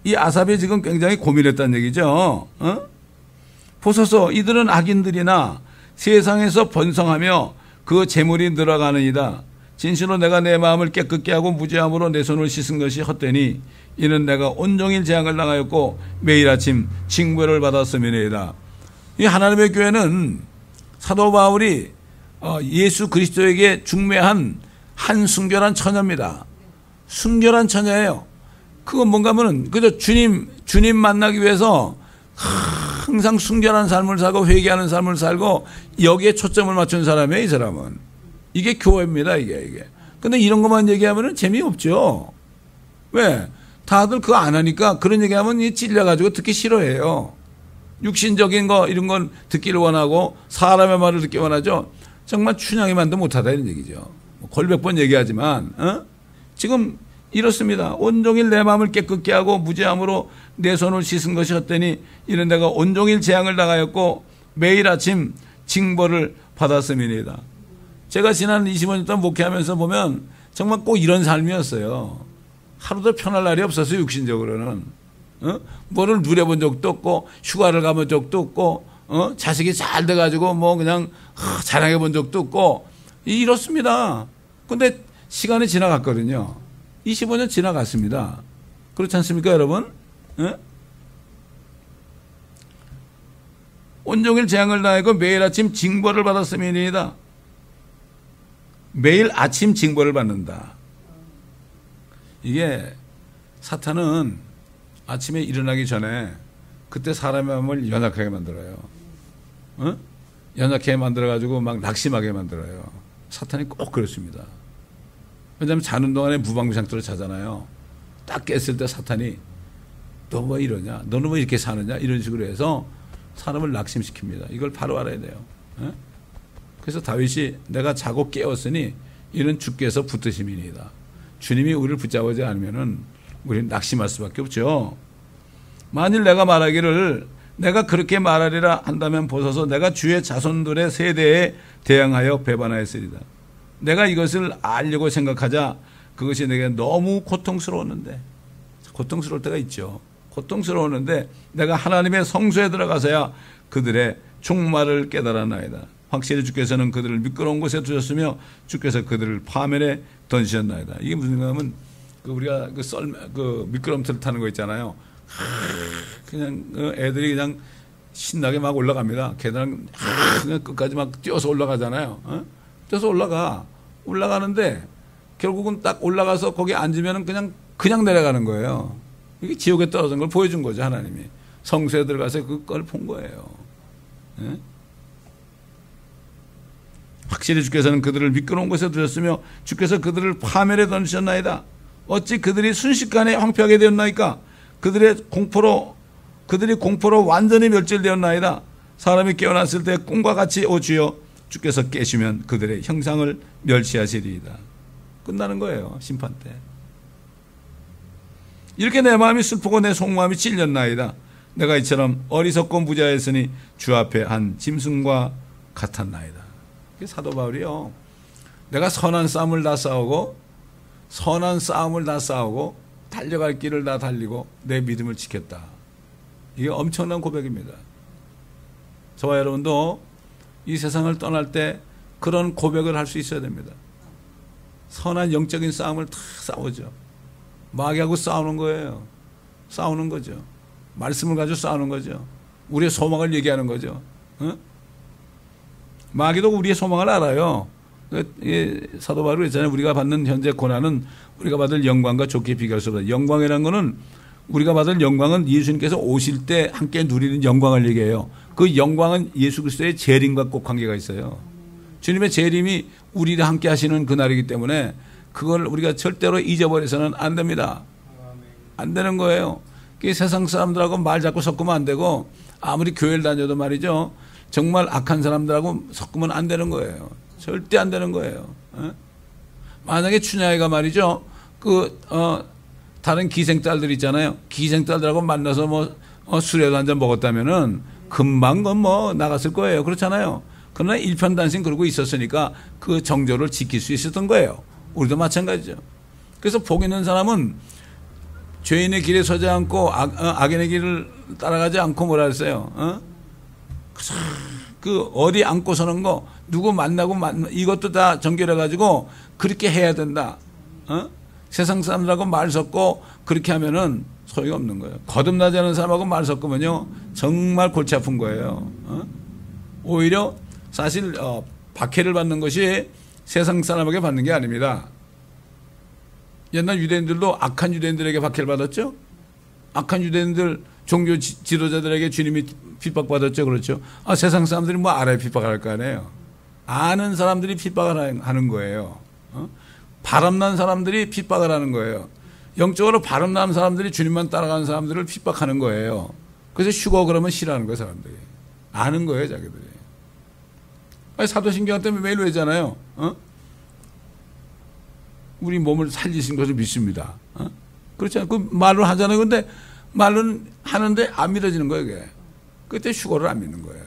이 아삽이 지금 굉장히 고민했다는 얘기죠. 보소서, 이들은 악인들이나 세상에서 번성하며 그 재물이 늘어가느니라. 진실로 내가 내 마음을 깨끗게 하고 무죄함으로 내 손을 씻은 것이 헛되니 이는 내가 온종일 재앙을 당하였고 매일 아침 징벌을 받았음이니이다. 이 하나님의 교회는 사도 바울이 예수 그리스도에게 중매한 한 순결한 처녀입니다. 순결한 처녀예요. 그건 뭔가 하면은 그저 주님 만나기 위해서 항상 순결한 삶을 살고 회개하는 삶을 살고 여기에 초점을 맞춘 사람이에요, 이 사람은. 이게 교회입니다, 이게. 근데 이런 것만 얘기하면은 재미없죠. 왜? 다들 그거 안 하니까 그런 얘기하면 찔려가지고 듣기 싫어해요. 육신적인 거, 이런 건 듣기를 원하고 사람의 말을 듣기 원하죠. 정말 춘향이만도 못하다 이런 얘기죠. 골백 번 얘기하지만, 지금 이렇습니다. 온종일 내 마음을 깨끗게 하고 무죄함으로 내 손을 씻은 것이 헛되니 이는 내가 온종일 재앙을 당하였고 매일 아침 징벌을 받았음이니이다. 제가 지난 25년 동안 목회하면서 보면 정말 꼭 이런 삶이었어요. 하루도 편할 날이 없었어요, 육신적으로는. 뭐를 누려본 적도 없고 휴가를 가본 적도 없고 자식이 잘 돼가지고 뭐 그냥 자랑해 본 적도 없고 이렇습니다. 근데 시간이 지나갔거든요. 25년 지나갔습니다. 그렇지 않습니까, 여러분? 온종일 재앙을 당하고 매일 아침 징벌을 받았음이니이다. 매일 아침 징벌을 받는다. 이게 사탄은 아침에 일어나기 전에 그때 사람의 마음을 연약하게 만들어요. 연약하게 만들어가지고 막 낙심하게 만들어요. 사탄이 꼭 그렇습니다. 왜냐하면 자는 동안에 무방비 상태로 자잖아요. 딱 깼을 때 사탄이 너 뭐 이러냐? 너는 뭐 이렇게 사느냐? 이런 식으로 해서 사람을 낙심시킵니다. 이걸 바로 알아야 돼요. 그래서 다윗이 내가 자고 깨었으니 이는 주께서 붙드심이니이다. 주님이 우리를 붙잡지 않으면은 우리는 낙심할 수밖에 없죠. 만일 내가 말하기를 내가 그렇게 말하리라 한다면 보소서 내가 주의 자손들의 세대에 대항하여 배반하였으리다. 내가 이것을 알려고 생각하자 그것이 내게 너무 고통스러웠는데, 고통스러울 때가 있죠. 고통스러웠는데 내가 하나님의 성소에 들어가서야 그들의 종말을 깨달았나이다. 확실히 주께서는 그들을 미끄러운 곳에 두셨으며 주께서 그들을 파멸에 던지셨나이다. 이게 무슨 거냐면 우리가 미끄럼틀 타는 거 있잖아요. 그냥 애들이 그냥 신나게 막 올라갑니다. 계단 그냥 끝까지 막 뛰어서 올라가잖아요. 뛰어서 올라가는데 결국은 딱 올라가서 거기 앉으면 그냥 내려가는 거예요. 이게 지옥에 떨어진 걸 보여준 거죠, 하나님이. 성소에 들어가서 그걸 본 거예요. 확실히 주께서는 그들을 미끄러운 곳에 두셨으며 주께서 그들을 파멸에 던지셨나이다. 어찌 그들이 순식간에 황폐하게 되었나이까? 그들이 공포로 완전히 멸절되었나이다. 사람이 깨어났을 때 꿈과 같이 오 주여 주께서 깨시면 그들의 형상을 멸시하시리이다. 끝나는 거예요, 심판 때. 이렇게 내 마음이 슬프고 내 속마음이 찔렸나이다. 내가 이처럼 어리석고 무자였으니 주 앞에 한 짐승과 같았나이다. 사도 바울이요, 내가 선한 싸움을 다 싸우고 달려갈 길을 다 달리고 내 믿음을 지켰다. 이게 엄청난 고백입니다. 저와 여러분도 이 세상을 떠날 때 그런 고백을 할 수 있어야 됩니다. 선한 영적인 싸움을 다 싸우죠. 마귀하고 싸우는 거예요. 싸우는 거죠. 말씀을 가지고 싸우는 거죠. 우리의 소망을 얘기하는 거죠. 마귀도 우리의 소망을 알아요. 사도 바울이 했잖아요. 우리가 받는 현재 고난은 우리가 받을 영광과 좋게 비교할 수 없다. 영광이라는 것은 우리가 받을 영광은 예수님께서 오실 때 함께 누리는 영광을 얘기해요. 그 영광은 예수 그리스도의 재림과 꼭 관계가 있어요. 주님의 재림이 우리를 함께 하시는 그날이기 때문에 그걸 우리가 절대로 잊어버려서는 안 됩니다. 안 되는 거예요. 세상 사람들하고 말 자꾸 섞으면 안 되고 아무리 교회를 다녀도 말이죠. 정말 악한 사람들하고 섞으면 안 되는 거예요. 절대 안 되는 거예요. 만약에 춘향이가 말이죠. 다른 기생딸들 있잖아요. 기생딸들하고 만나서 뭐 술에도 한잔 먹었다면은 금방 뭐 나갔을 거예요. 그렇잖아요. 그러나 일편단심 그러고 있었으니까 그 정조를 지킬 수 있었던 거예요. 우리도 마찬가지죠. 그래서 복 있는 사람은 죄인의 길에 서지 않고 악인의 길을 따라가지 않고 뭐라 했어요. 그 어디 앉고 서는 거 누구 만나고 이것도 다 정결해 가지고 그렇게 해야 된다. 세상 사람들하고 말 섞고 그렇게 하면은 소용이 없는 거예요. 거듭나지 않은 사람하고 말 섞으면요 정말 골치 아픈 거예요. 오히려 사실 박해를 받는 것이 세상 사람에게 받는 게 아닙니다. 옛날 유대인들도 악한 유대인들에게 박해를 받았죠. 악한 유대인들 종교 지도자들에게 주님이 핍박받았죠. 그렇죠. 세상 사람들이 뭐 알아야 핍박을 할 거 아니에요. 아는 사람들이 핍박을 하는 거예요. 바람난 사람들이 핍박을 하는 거예요. 영적으로 바람난 사람들이 주님만 따라가는 사람들을 핍박하는 거예요. 그래서 휴거 그러면 싫어하는 거예요. 사람들이. 아는 거예요. 자기들이. 사도신경 때문에 매일 외잖아요. 우리 몸을 살리신 것을 믿습니다. 그렇지 않아요? 그 말로 하잖아요. 근데 말은 하는데 안 믿어지는 거예요. 그게. 그때 휴거를 안 믿는 거예요.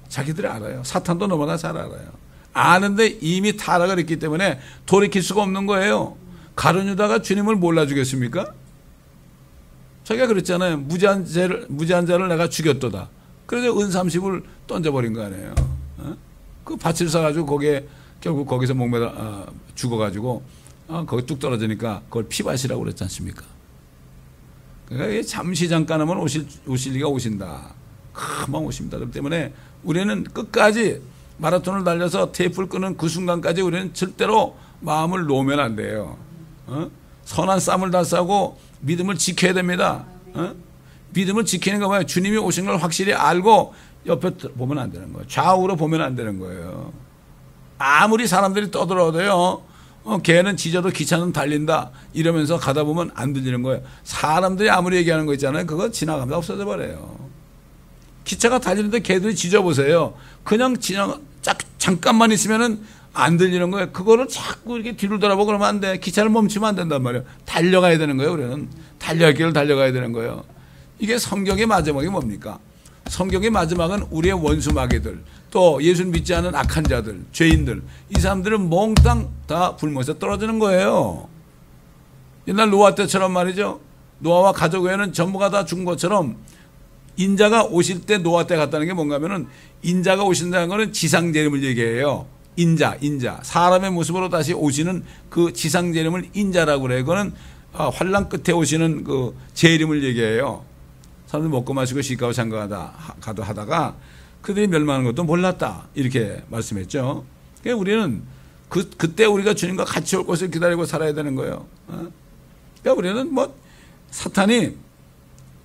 자기들이 알아요. 사탄도 너무나 잘 알아요. 아는데 이미 타락을 했기 때문에 돌이킬 수가 없는 거예요. 가룟 유다가 주님을 몰라주겠습니까? 자기가 그랬잖아요. 무지한 자를 내가 죽였도다. 그래서 은 30을 던져버린 거 아니에요. 그 밭을 사가지고 거기에 결국 거기서 목매다 죽어가지고 거기 뚝 떨어지니까 그걸 피밭이라고 그랬지 않습니까? 그러니까 잠시 잠깐 하면 오실 리가 오신다. 금방 오십니다. 그렇기 때문에 우리는 끝까지 마라톤을 달려서 테이프를 끄는 그 순간까지 우리는 절대로 마음을 놓으면 안 돼요. 선한 쌈을 다 싸고 믿음을 지켜야 됩니다. 믿음을 지키는 거 뭐예요? 주님이 오신 걸 확실히 알고 옆에 보면 안 되는 거예요. 좌우로 보면 안 되는 거예요. 아무리 사람들이 떠들어도요. 걔는 지져도 기차는 달린다 이러면서 가다 보면 안 들리는 거예요. 사람들이 아무리 얘기하는 거 있잖아요. 그거 지나가면 없어져 버려요. 기차가 달리는데 걔들이 지져보세요. 그냥 잠깐만 있으면은 안 들리는 거예요. 그거를 자꾸 이렇게 뒤를 돌아보고 그러면 안 돼. 기차를 멈추면 안 된단 말이에요. 달려가야 되는 거예요. 우리는 달려갈 길을 달려가야 되는 거예요. 이게 성경의 마지막이 뭡니까? 성경의 마지막은 우리의 원수 마귀들, 또 예수를 믿지 않은 악한 자들, 죄인들, 이 사람들은 몽땅 다 불못에 떨어지는 거예요. 옛날 노아 때처럼 말이죠. 노아와 가족 외에는 전부가 다 죽은 것처럼 인자가 오실 때 노아 때 갔다는 게 뭔가 하면은 인자가 오신다는 거는 지상재림을 얘기해요. 인자. 사람의 모습으로 다시 오시는 그 지상재림을 인자라고 그래요. 그거는 환란 끝에 오시는 그 재림을 얘기해요. 사람들 먹고 마시고 시가고 장가가도 하다가 그들이 멸망하는 것도 몰랐다. 이렇게 말씀했죠. 그러니까 우리는 그때 우리가 주님과 같이 올 것을 기다리고 살아야 되는 거예요. 그러니까 우리는 뭐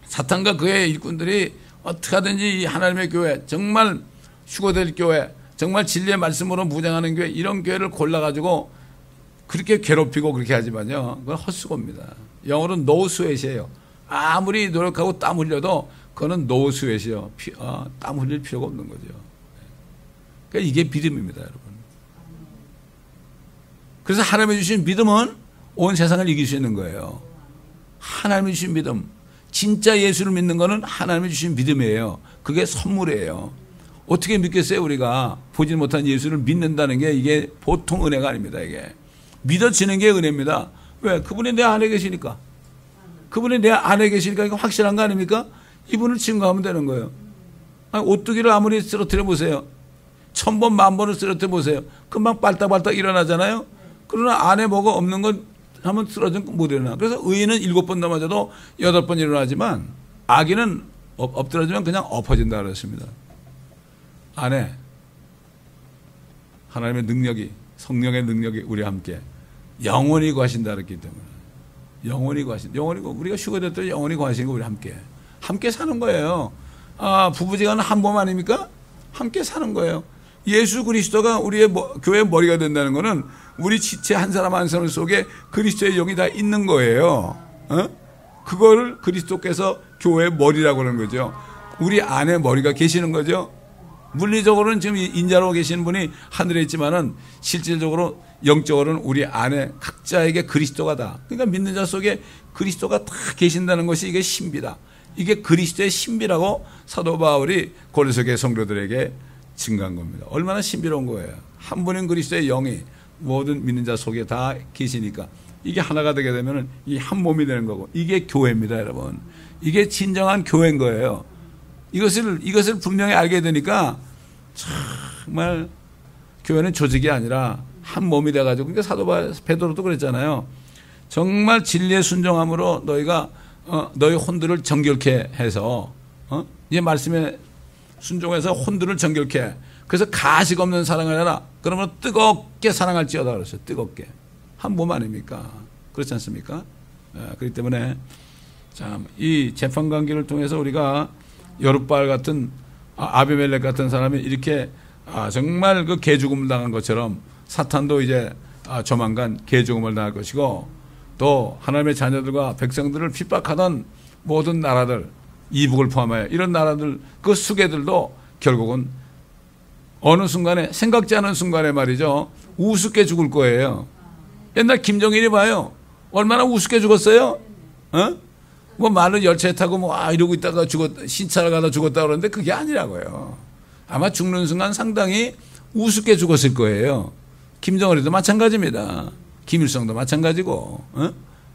사탄과 그의 일꾼들이 어떻게 하든지 이 하나님의 교회, 정말 휴거될 교회, 정말 진리의 말씀으로 무장하는 교회, 이런 교회를 골라가지고 그렇게 괴롭히고 그렇게 하지만요. 그건 헛수고입니다. 영어로 no sweat이에요. 아무리 노력하고 땀 흘려도 그거는 no sweat이요. 땀 흘릴 필요가 없는 거죠. 그러니까 이게 믿음입니다, 여러분. 그래서 하나님이 주신 믿음은 온 세상을 이길 수 있는 거예요. 하나님이 주신 믿음. 진짜 예수를 믿는 거는 하나님이 주신 믿음이에요. 그게 선물이에요. 어떻게 믿겠어요? 우리가 보지 못한 예수를 믿는다는 게 이게 보통 은혜가 아닙니다. 이게 믿어지는 게 은혜입니다. 왜? 그분이 내 안에 계시니까. 그분이 내 안에 계시니까 이거 확실한 거 아닙니까? 이분을 증거하면 되는 거예요. 아니, 오뚜기를 아무리 쓰러뜨려 보세요. 1000번, 10,000번을 쓰러뜨려 보세요. 금방 빨딱빨딱 일어나잖아요. 그러나 안에 뭐가 없는 건 하면 쓰러지면 못 일어나. 그래서 의인은 7번 넘어져도 8번 일어나지만 악인은 엎드러지면 그냥 엎어진다 그랬습니다. 안에 하나님의 능력이, 성령의 능력이 우리와 함께 영원히 거하신다 그랬기 때문에 영원히 우리가 휴거됐더니 영원히 거하시는 거 우리 함께 사는 거예요. 부부지간은 한 몸 아닙니까? 함께 사는 거예요. 예수 그리스도가 우리의 교회의 머리가 된다는 거는 우리 지체 한 사람 한 사람 속에 그리스도의 영이 다 있는 거예요. 그거를 그리스도께서 교회의 머리라고 하는 거죠. 우리 안에 머리가 계시는 거죠. 물리적으로는 지금 인자로 계시는 분이 하늘에 있지만은 실질적으로 영적으로는 우리 안에 각자에게 그리스도가 다. 그러니까 믿는 자 속에 그리스도가 다 계신다는 것이 이게 신비다. 이게 그리스도의 신비라고 사도 바울이 고린도교회 성도들에게 증거한 겁니다. 얼마나 신비로운 거예요. 한 분인 그리스도의 영이 모든 믿는 자 속에 다 계시니까 이게 하나가 되게 되면은 이 한 몸이 되는 거고 이게 교회입니다, 여러분. 이게 진정한 교회인 거예요. 이것을 분명히 알게 되니까 정말 교회는 조직이 아니라 한 몸이 돼가지고 그러니까 사도 베드로도 그랬잖아요. 정말 진리에 순종함으로 너희가 너희 혼들을 정결케 해서 이 말씀에 순종해서 혼들을 정결케. 그래서 가식 없는 사랑을 해라. 그러면 뜨겁게 사랑할지어다 그랬어요. 뜨겁게. 한 몸 아닙니까? 그렇지 않습니까? 그렇기 때문에 참 이 재판 관계를 통해서 우리가 여룻바알 같은 아비멜렉 같은 사람이 이렇게 정말 그 개죽음을 당한 것처럼 사탄도 이제 조만간 개죽음을 당할 것이고 또 하나님의 자녀들과 백성들을 핍박하던 모든 나라들 이북을 포함하여 이런 나라들 그 수괴들도 결국은 어느 순간에 생각지 않은 순간에 말이죠 우습게 죽을 거예요. 옛날 김정일이 봐요. 얼마나 우습게 죽었어요? 뭐 많은 열차에 타고 이러고 있다가 신차를 가다 죽었다 그러는데 그게 아니라고요. 아마 죽는 순간 상당히 우습게 죽었을 거예요. 김정일도 마찬가지입니다. 김일성도 마찬가지고.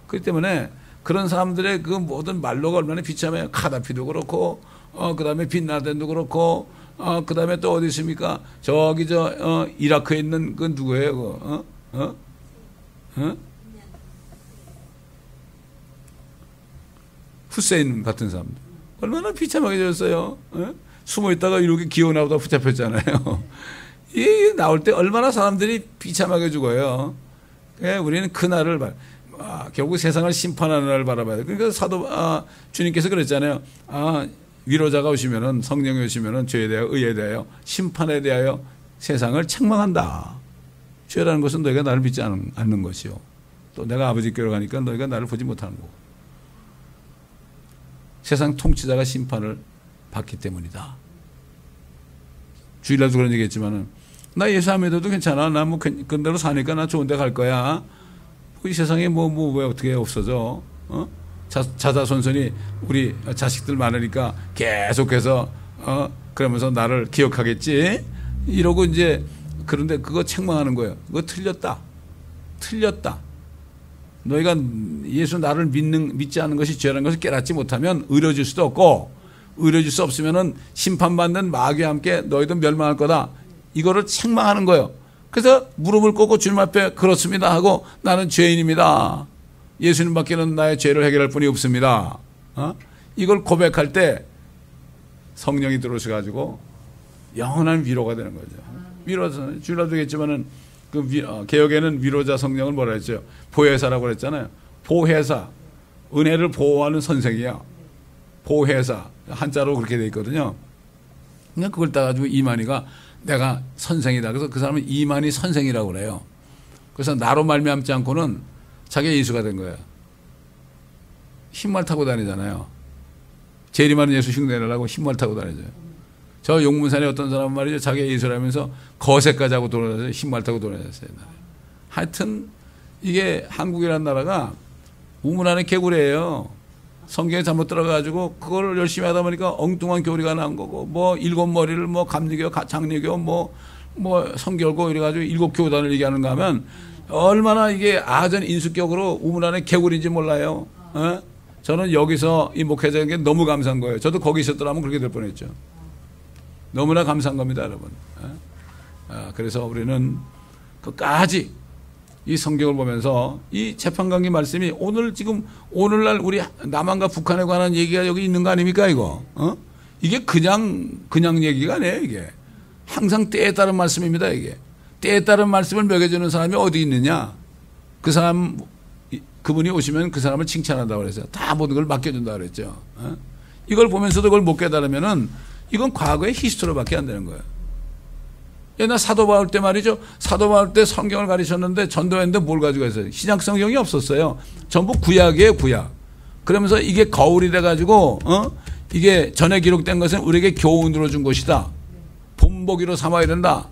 그렇기 때문에 그런 사람들의 그 모든 말로가 얼마나 비참해요. 카다피도 그렇고, 그 다음에 빈라덴도 그렇고, 그 다음에 또 어디 있습니까? 저기 이라크에 있는 그 누구예요? 후세인 같은 사람들. 얼마나 비참하게 되었어요. 숨어 있다가 이렇게 기어나오다 붙잡혔잖아요. 이 나올 때 얼마나 사람들이 비참하게 죽어요. 우리는 그날을 결국 세상을 심판하는 날을 바라봐야 돼. 그러니까 주님께서 그랬잖아요. 위로자가 오시면은 성령이 오시면은 죄에 대하여 의에 대하여 심판에 대하여 세상을 책망한다. 죄라는 것은 너희가 나를 믿지 않는 것이요. 또 내가 아버지께로 가니까 너희가 나를 보지 못하는 거고. 세상 통치자가 심판을 받기 때문이다. 주일날도 그런 얘기 했지만은 나 예수 안 믿어도 괜찮아. 나 뭐 그대로 사니까 나 좋은 데 갈 거야. 이 세상에 왜 어떻게 없어져. 자자손손이 우리 자식들 많으니까 계속해서 그러면서 나를 기억하겠지. 이러고 이제 그런데 그거 책망하는 거예요. 그거 틀렸다. 너희가 예수 나를 믿지 않는 것이 죄라는 것을 깨닫지 못하면 의로워질 수도 없고 의로워질 수 없으면은 심판받는 마귀와 함께 너희도 멸망할 거다. 이거를 책망하는 거예요. 그래서 무릎을 꿇고 주님 앞에 그렇습니다 하고 나는 죄인입니다. 예수님밖에는 나의 죄를 해결할 분이 없습니다. 이걸 고백할 때 성령이 들어오셔가지고 영원한 위로가 되는 거죠. 위로자, 주일날도 했지만은 개혁에는 위로자 성령을 뭐라 했죠? 보혜사라고 그랬잖아요. 보혜사, 은혜를 보호하는 선생이야. 보혜사, 한자로 그렇게 돼 있거든요. 그냥 그걸 따가지고 이만희가 내가 선생이다. 그래서 그 사람은 이만희 선생이라고 그래요. 그래서 나로 말미암지 않고는 자기가 예수가 된 거예요. 흰말 타고 다니잖아요. 재림하는 예수 흉내를 하고 흰말 타고 다니죠. 저 용문산에 어떤 사람은 말이죠. 자기가 예수라면서 거세까지 하고 돌아다녔어요. 흰말 타고 돌아다녔어요. 하여튼 이게 한국이라는 나라가 우물 안에 개구리예요. 성경에 잘못 들어가가지고 그걸 열심히 하다 보니까 엉뚱한 교리가 나온 거고 뭐 일곱 머리를 뭐 감리교, 장리교 뭐 성결고 이래가지고 일곱 교단을 얘기하는가 하면 얼마나 이게 아전 인수격으로 우물 안에 개구리인지 몰라요. 저는 여기서 이 목회자에게 너무 감사한 거예요. 저도 거기 있었더라면 그렇게 될 뻔했죠. 너무나 감사한 겁니다, 여러분. 그래서 우리는 끝까지 이 성경을 보면서 이 재판관계 말씀이 오늘날 우리 남한과 북한에 관한 얘기가 여기 있는 거 아닙니까, 이거? 이게 그냥 얘기가 아니에요, 이게. 항상 때에 따른 말씀입니다, 이게. 때에 따른 말씀을 먹여주는 사람이 어디 있느냐? 그분이 오시면 그 사람을 칭찬한다고 그랬어요. 다 모든 걸 맡겨준다고 그랬죠. 이걸 보면서도 그걸 못 깨달으면은 이건 과거의 히스토리밖에 안 되는 거예요. 옛날 사도 바울 때 말이죠. 사도 바울 때 성경을 가르쳤는데 전도했는데 뭘 가지고 했어요? 신약 성경이 없었어요. 전부 구약이에요, 구약. 그러면서 이게 거울이 돼가지고 이게 전에 기록된 것은 우리에게 교훈으로 준 것이다. 본보기로 삼아야 된다.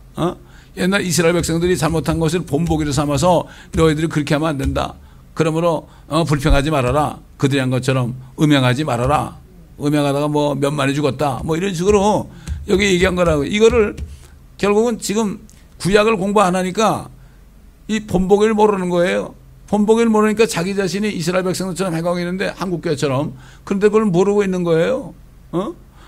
옛날 이스라엘 백성들이 잘못한 것을 본보기로 삼아서 너희들이 그렇게 하면 안 된다. 그러므로 불평하지 말아라. 그들이 한 것처럼 음행하지 말아라. 음행하다가 뭐 몇만이 죽었다. 뭐 이런 식으로 여기 얘기한 거라고. 이거를 결국은 지금 구약을 공부 안 하니까 이 본보기를 모르는 거예요. 본보기를 모르니까 자기 자신이 이스라엘 백성들처럼 행하고 있는데 한국교회처럼. 그런데 그걸 모르고 있는 거예요.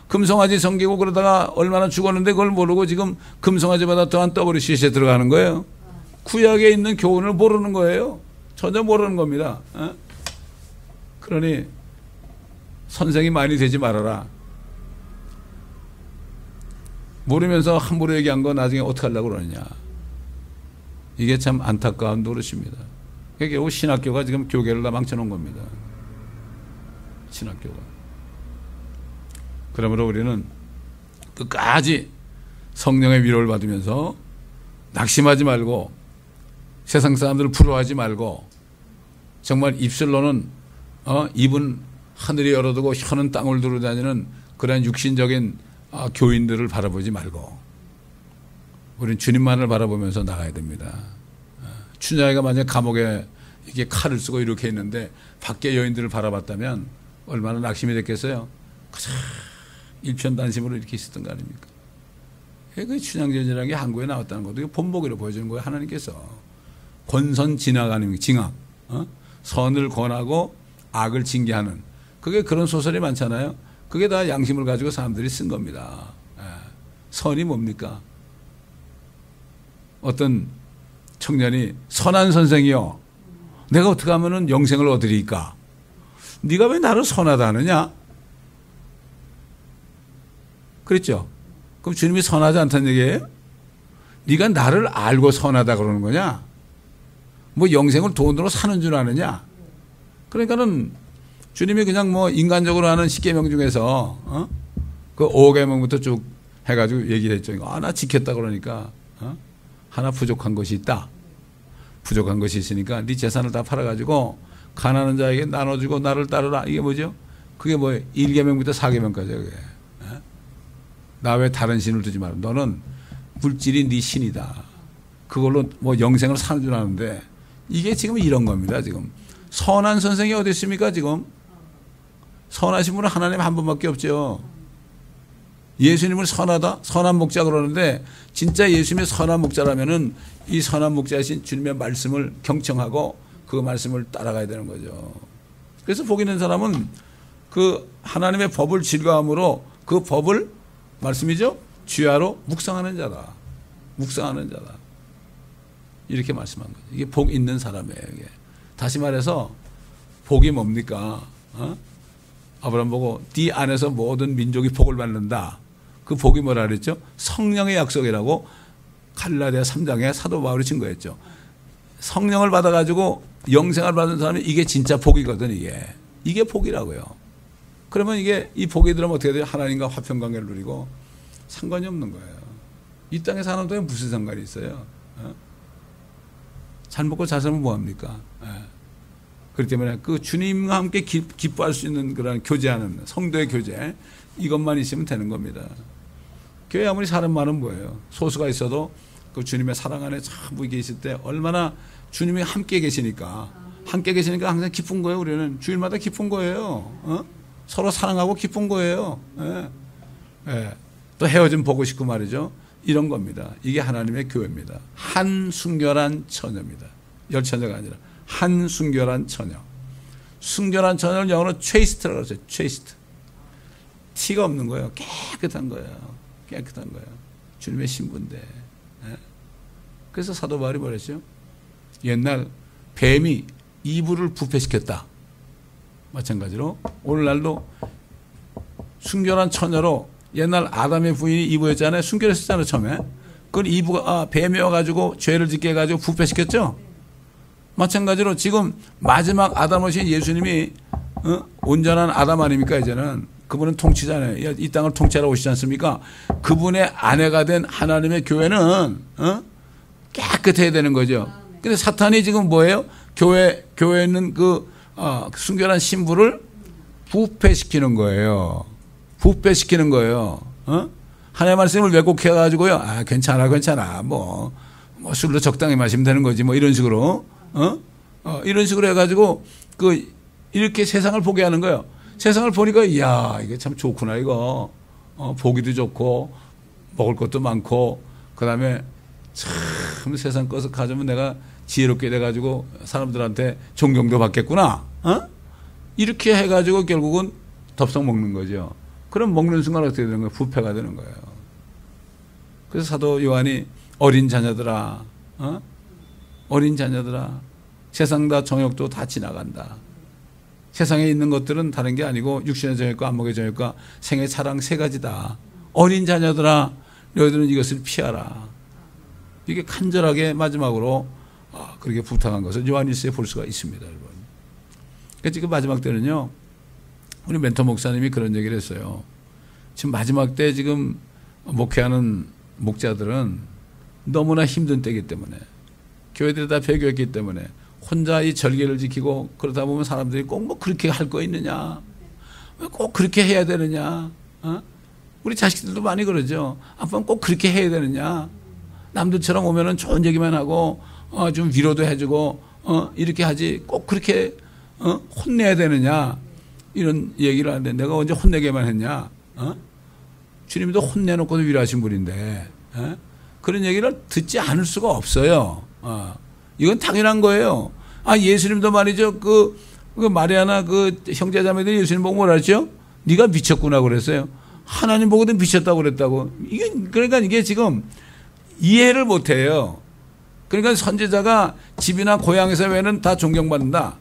금송아지 섬기고 그러다가 얼마나 죽었는데 그걸 모르고 지금 금송아지마다 더한 WCC에 들어가는 거예요. 구약에 있는 교훈을 모르는 거예요. 전혀 모르는 겁니다. 그러니 선생이 많이 되지 말아라. 모르면서 함부로 얘기한 거 나중에 어떻게 하려고 그러느냐. 이게 참 안타까운 노릇입니다. 결국 신학교가 지금 교계를 다 망쳐놓은 겁니다. 신학교가. 그러므로 우리는 끝까지 성령의 위로를 받으면서 낙심하지 말고 세상 사람들을 부러워하지 말고 정말 입술로는 입은 하늘이 열어두고 혀는 땅을 두루다니는 그런 육신적인 교인들을 바라보지 말고 우리는 주님만을 바라보면서 나가야 됩니다. 춘향이가 만약 감옥에 이렇게 칼을 쓰고 이렇게 있는데 밖에 여인들을 바라봤다면 얼마나 낙심이 됐겠어요. 가장 일편단심으로 이렇게 있었던 거 아닙니까? 그 춘향전이라는 게 한국에 나왔다는 것도 본보기로 보여주는 거예요. 하나님께서 권선징악 아닙니까? 징악. 선을 권하고 악을 징계하는. 그게 그런 소설이 많잖아요. 그게 다 양심을 가지고 사람들이 쓴 겁니다. 선이 뭡니까? 어떤 청년이 선한 선생이요. 내가 어떻게 하면 영생을 얻으리까? 네가 왜 나를 선하다 하느냐? 그랬죠? 그럼 주님이 선하지 않다는 얘기예요? 네가 나를 알고 선하다 그러는 거냐? 뭐 영생을 돈으로 사는 줄 아느냐? 그러니까는 주님이 그냥 뭐 인간적으로 하는 10계명 중에서 그 5계명부터 쭉 해가지고 얘기를 했죠. 나 지켰다 그러니까 하나 부족한 것이 있다. 부족한 것이 있으니까 네 재산을 다 팔아가지고 가난한 자에게 나눠주고 나를 따르라. 이게 뭐죠? 그게 뭐예요? 1계명부터 4계명까지예요. 그게. 나 외 다른 신을 두지 마라. 너는 물질이 네 신이다. 그걸로 뭐 영생을 사는 줄 아는데 이게 지금 이런 겁니다. 지금 선한 선생이 어디 있습니까? 지금 선하신 분은 하나님 한 분밖에 없죠. 예수님을 선하다, 선한 목자 그러는데 진짜 예수님의 선한 목자라면은 이 선한 목자이신 주님의 말씀을 경청하고 그 말씀을 따라가야 되는 거죠. 그래서 복 있는 사람은 그 하나님의 법을 즐거움으로 그 법을 말씀이죠. 주야로 묵상하는 자다. 묵상하는 자다. 이렇게 말씀한 거죠. 이게 복 있는 사람이에요. 이게. 다시 말해서 복이 뭡니까? 아브라함 보고 네 안에서 모든 민족이 복을 받는다. 그 복이 뭐라 그랬죠? 성령의 약속이라고 갈라디아 3장에 사도 바울이 증거했죠. 성령을 받아가지고 영생을 받은 사람이 이게 진짜 복이거든. 이게 복이라고요. 그러면 이게 이 복이 들으면 어떻게 돼요? 하나님과 화평관계를 누리고 상관이 없는 거예요. 이 땅에 사는 동안 무슨 상관이 있어요? 잘 먹고 잘 살면 뭐합니까? 그렇기 때문에 그 주님과 함께 기뻐할 수 있는 그런 교제하는 성도의 교제 이것만 있으면 되는 겁니다. 교회 아무리 사람 많으면 뭐예요? 소수가 있어도 그 주님의 사랑 안에 전부 이게 있을 때 얼마나 주님이 함께 계시니까 항상 기쁜 거예요. 우리는 주일마다 기쁜 거예요. 서로 사랑하고 기쁜 거예요. 또 헤어짐 보고 싶고 말이죠. 이런 겁니다. 이게 하나님의 교회입니다. 한 순결한 처녀입니다. 열처녀가 아니라 한 순결한 처녀. 순결한 처녀를 영어로 chaste라고 그러죠. chaste. 티가 없는 거예요. 깨끗한 거예요. 깨끗한 거예요. 주님의 신부인데. 그래서 사도 바울이 뭐랬죠? 옛날 뱀이 이불을 부패시켰다. 마찬가지로 오늘날도 순결한 처녀로 옛날 아담의 부인이 이브였잖아요. 순결했었잖아요. 처음에. 그걸 이브가 뱀이 와가지고 죄를 짓게 해가지고 부패시켰죠. 마찬가지로 지금 마지막 아담 오신 예수님이 온전한 아담 아닙니까? 이제는 그분은 통치잖아요. 이 땅을 통치하러 오시지 않습니까? 그분의 아내가 된 하나님의 교회는 깨끗해야 되는 거죠. 근데 사탄이 지금 뭐예요? 교회에 있는 그 순결한 신부를 부패시키는 거예요. 부패시키는 거예요. 하나님의 말씀을 왜곡해가지고요. 아, 괜찮아. 뭐 술로 적당히 마시면 되는 거지. 뭐 이런 식으로, 이런 식으로 해가지고, 이렇게 세상을 보게 하는 거예요. 세상을 보니까, 이야, 이게 참 좋구나, 이거. 보기도 좋고, 먹을 것도 많고, 그 다음에 참 세상 것을 가지면 내가 지혜롭게 돼가지고 사람들한테 존경도 받겠구나. 이렇게 해가지고 결국은 덥석 먹는 거죠. 그럼 먹는 순간 어떻게 되는 거예요? 부패가 되는 거예요. 그래서 사도 요한이 어린 자녀들아, 어린 자녀들아, 세상 다 정욕도 다 지나간다. 세상에 있는 것들은 다른 게 아니고 육신의 정욕과 안목의 정욕과 생의 사랑 세 가지다. 어린 자녀들아, 너희들은 이것을 피하라. 이게 간절하게 마지막으로 그렇게 부탁한 것을 요한일서에 볼 수가 있습니다, 여러분. 그러니까 지금 마지막 때는요, 우리 멘토 목사님이 그런 얘기를 했어요. 지금 마지막 때 지금 목회하는 목자들은 너무나 힘든 때이기 때문에, 교회들이 다 배교했기 때문에 혼자 이 절개를 지키고 그러다 보면 사람들이 꼭 뭐 그렇게 할 거 있느냐, 꼭 그렇게 해야 되느냐, 우리 자식들도 많이 그러죠. 아빠 꼭 그렇게 해야 되느냐, 남들처럼 오면은 좋은 얘기만 하고 좀 위로도 해주고 이렇게 하지 꼭 그렇게 혼내야 되느냐, 이런 얘기를 하는데 내가 언제 혼내게만 했냐. 주님도 혼내놓고도 위로하신 분인데 그런 얘기를 듣지 않을 수가 없어요. 이건 당연한 거예요. 예수님도 말이죠. 그 마리아나 그 형제자매들이 예수님 보고 뭐라 했죠? 네가 미쳤구나 그랬어요. 하나님 보고도 미쳤다고 그랬다고. 그러니까 이게 지금 이해를 못 해요. 그러니까 선지자가 집이나 고향에서 외에는 다 존경받는다.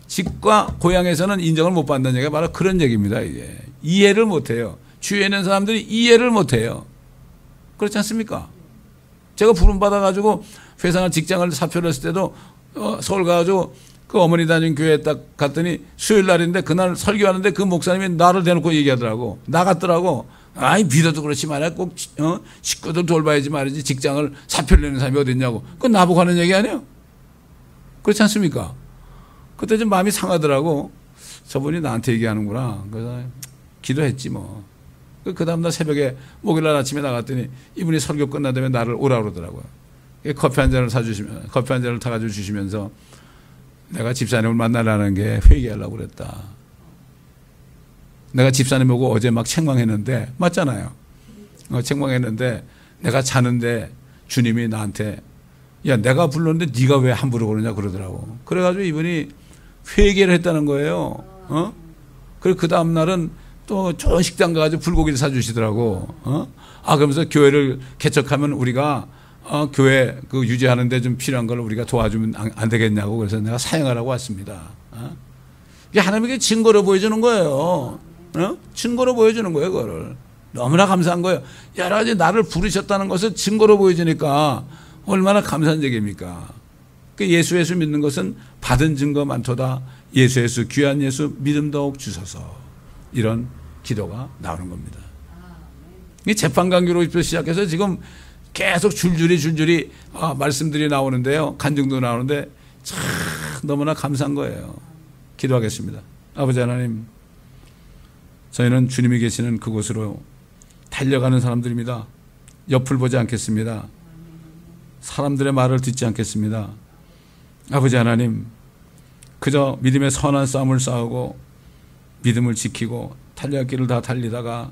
집과 고향에서는 인정을 못 받는다는 얘기가 바로 그런 얘기입니다. 이게 이해를 못 해요. 주위에 있는 사람들이 이해를 못 해요. 그렇지 않습니까? 제가 부름받아가지고 회사나 직장을 사표를 했을 때도 서울 가가지고 그 어머니 다니는 교회에 딱 갔더니 수요일 날인데 그날 설교하는데 그 목사님이 나를 대놓고 얘기하더라고. 나갔더라고. 아이, 믿어도 그렇지 말이야. 꼭 식구들 돌봐야지 말이지. 직장을 사표를 내는 사람이 어디 있냐고. 그건 나보고 하는 얘기 아니에요? 그렇지 않습니까? 그때 좀 마음이 상하더라고. 저분이 나한테 얘기하는구나. 그래서 기도했지 뭐. 그 다음날 새벽에 목요일날 아침에 나갔더니 이분이 설교 끝나다면 나를 오라 그러더라고요. 커피 한 잔을 사주시면, 커피 한 잔을 타가지고 주시면서 내가 집사님을 만나라는 게 회개하려고 그랬다. 내가 집사님 보고 어제 막 책망했는데, 맞잖아요. 책망했는데 내가 자는데 주님이 나한테 야, 내가 불렀는데 네가 왜 함부로 그러냐 그러더라고. 그래가지고 이분이 회개를 했다는 거예요. 그리고 그 다음날은 또 좋은 식당 가가지고 불고기를 사주시더라고. 그러면서 교회를 개척하면 우리가 교회 그 유지하는데 좀 필요한 걸 우리가 도와주면 안 되겠냐고. 그래서 내가 사용하라고 왔습니다. 이게 하나님에게 증거로 보여주는 거예요. 증거로 보여주는 거예요, 그거를. 너무나 감사한 거예요. 여러 가지 나를 부르셨다는 것을 증거로 보여주니까 얼마나 감사한 얘기입니까? 예수 믿는 것은 받은 증거 많도다. 예수 귀한 예수 믿음 더욱 주소서. 이런 기도가 나오는 겁니다. 이 재판관계로 시작해서 지금 계속 줄줄이 말씀들이 나오는데요. 간증도 나오는데 참 너무나 감사한 거예요. 기도하겠습니다. 아버지 하나님, 저희는 주님이 계시는 그곳으로 달려가는 사람들입니다. 옆을 보지 않겠습니다. 사람들의 말을 듣지 않겠습니다. 아버지 하나님, 그저 믿음의 선한 싸움을 싸우고 믿음을 지키고 달려갈 길을 다 달리다가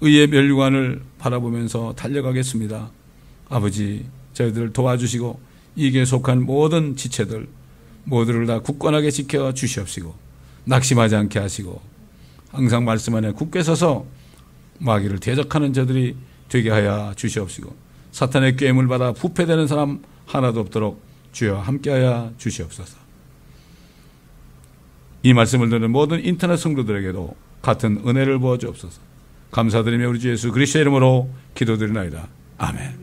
의의 멸류관을 바라보면서 달려가겠습니다. 아버지, 저희들을 도와주시고 이게 속한 모든 지체들 모두를 다 굳건하게 지켜 주시옵시고 낙심하지 않게 하시고 항상 말씀 안에 굳게 서서 마귀를 대적하는 저들이 되게 하여 주시옵시고 사탄의 꾀임을 받아 부패되는 사람 하나도 없도록 주여 함께하여 주시옵소서. 이 말씀을 듣는 모든 인터넷 성도들에게도 같은 은혜를 부어 주옵소서. 감사드리며 우리 주 예수 그리스도의 이름으로 기도드리나이다. 아멘.